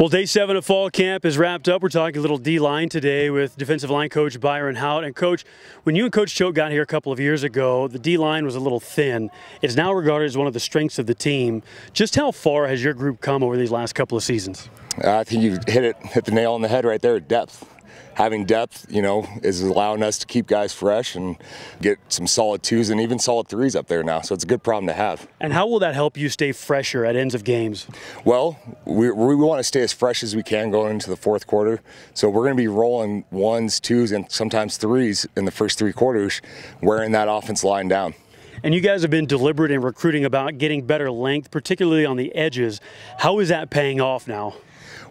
Well, day 7 of fall camp is wrapped up. We're talking a little D-line today with defensive line coach Byron Hout. And coach, when you and Coach Choate got here a couple of years ago, the D-line was a little thin. It's now regarded as one of the strengths of the team. Just how far has your group come over these last couple of seasons? I think you hit the nail on the head right there. Depth. Having depth, is allowing us to keep guys fresh and get some solid 2s and even solid 3s up there now. So it's a good problem to have. And how will that help you stay fresher at ends of games? Well, we want to stay as fresh as we can going into the fourth quarter. So we're going to be rolling 1s, 2s, and sometimes 3s in the first 3 quarters, wearing that offense line down. And you guys have been deliberate in recruiting about getting better length, particularly on the edges. How is that paying off now?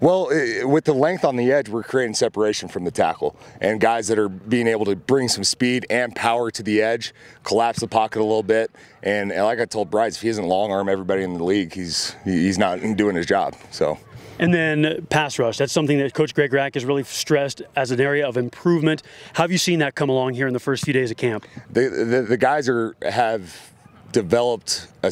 Well, with the length on the edge, we're creating separation from the tackle. And guys that are being able to bring some speed and power to the edge, collapse the pocket a little bit. And like I told Bryce, if he isn't long arm everybody in the league, he's not doing his job. So. And then pass rush, that's something that Coach Greg Rack has really stressed as an area of improvement. How have you seen that come along here in the first few days of camp? The guys have developed their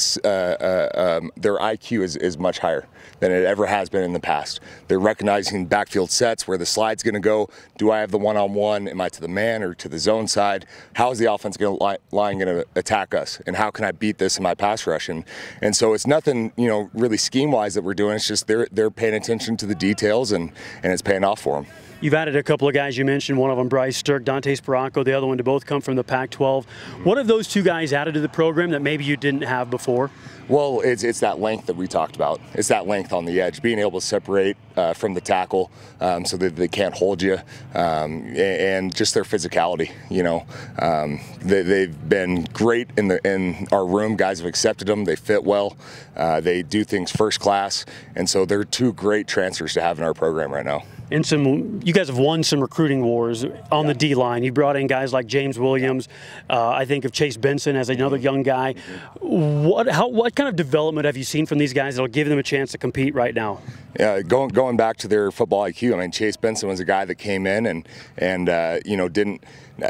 IQ is much higher than it ever has been in the past. They're recognizing backfield sets, where the slide's going to go. Do I have the one-on-one? Am I to the man or to the zone side? How is the offense line going to attack us? And how can I beat this in my pass rush? And so it's nothing, really scheme-wise that we're doing. It's just they're paying attention to the details, and it's paying off for them. You've added a couple of guys you mentioned, one of them Bryce Stirk, Dante Sparaco, the other one to both come from the Pac-12. What have those 2 guys added to the program that maybe you didn't have before? Well, it's that length that we talked about. It's that length on the edge, being able to separate from the tackle so that they can't hold you, and just their physicality. They've been great in our room. Guys have accepted them. They fit well. They do things first class, and so they're 2 great transfers to have in our program right now. And you guys have won some recruiting wars on the D-line. You brought in guys like James Williams. I think of Chase Benson as another young guy. What kind of development have you seen from these guys that will give them a chance to compete right now? Yeah, going back to their football IQ. I mean, Chase Benson was a guy that came in and didn't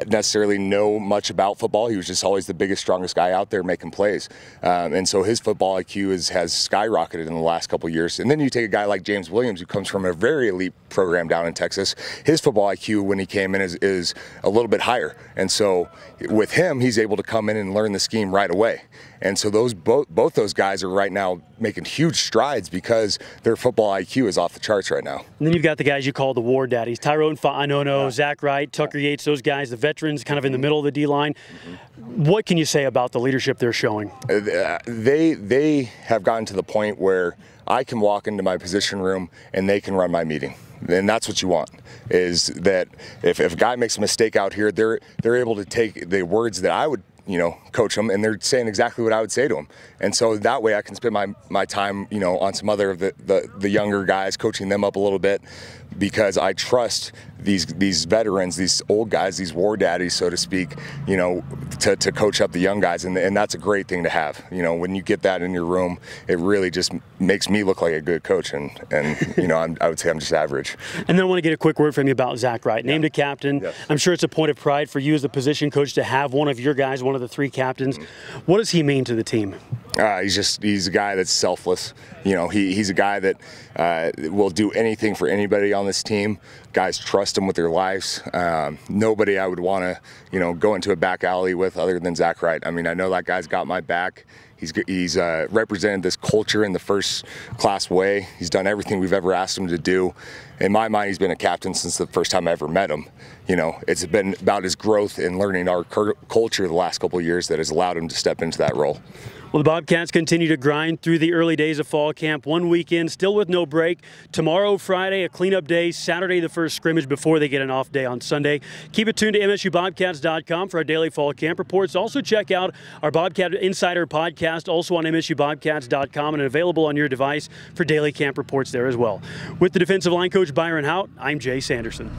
necessarily know much about football. He was just always the biggest, strongest guy out there making plays, and so his football IQ has skyrocketed in the last couple of years. And then you take a guy like James Williams, who comes from a very elite program down in Texas. His football IQ when he came in is a little bit higher, and so with him, he's able to come in and learn the scheme right away. And so both those guys are right now making huge strides because their football IQ is off the charts right now. And then you've got the guys you call the war daddies, Tyrone Fa'anono, Zach Wright, Tucker Yates, those guys, the veterans kind of in the middle of the D-line. What can you say about the leadership they're showing? They have gotten to the point where I can walk into my position room and they can run my meeting. And that's what you want, is that if a guy makes a mistake out here, they're able to take the words that I would coach them, and they're saying exactly what I would say to them. And so that way I can spend my time, on some other of the younger guys, coaching them up a little bit, because I trust these veterans, these old guys, these war daddies, so to speak, to coach up the young guys. And that's a great thing to have. When you get that in your room, it really just makes me look like a good coach. And I would say I'm just average. And then I want to get a quick word from you about Zach Wright, named a captain. Yes. I'm sure it's a point of pride for you as the position coach to have one of your guys, one of the 3 captains. What does he mean to the team? He's a guy that's selfless. He's a guy that will do anything for anybody on this team. Guys trust him with their lives. Nobody I would want to, go into a back alley with other than Zach Wright. I mean, I know that guy's got my back. He's represented this culture in the first class way. He's done everything we've ever asked him to do. In my mind, he's been a captain since the first time I ever met him. It's been about his growth in learning our culture the last couple of years that has allowed him to step into that role. Well, the Bobcats continue to grind through the early days of fall camp. One weekend, still with no break. Tomorrow, Friday, a cleanup day. Saturday, the first scrimmage before they get an off day on Sunday. Keep it tuned to MSUBobcats.com for our daily fall camp reports. Also check out our Bobcat Insider podcast, also on MSUBobcats.com, and available on your device for daily camp reports there as well. With the defensive line coach Byron Hout, I'm Jay Sanderson.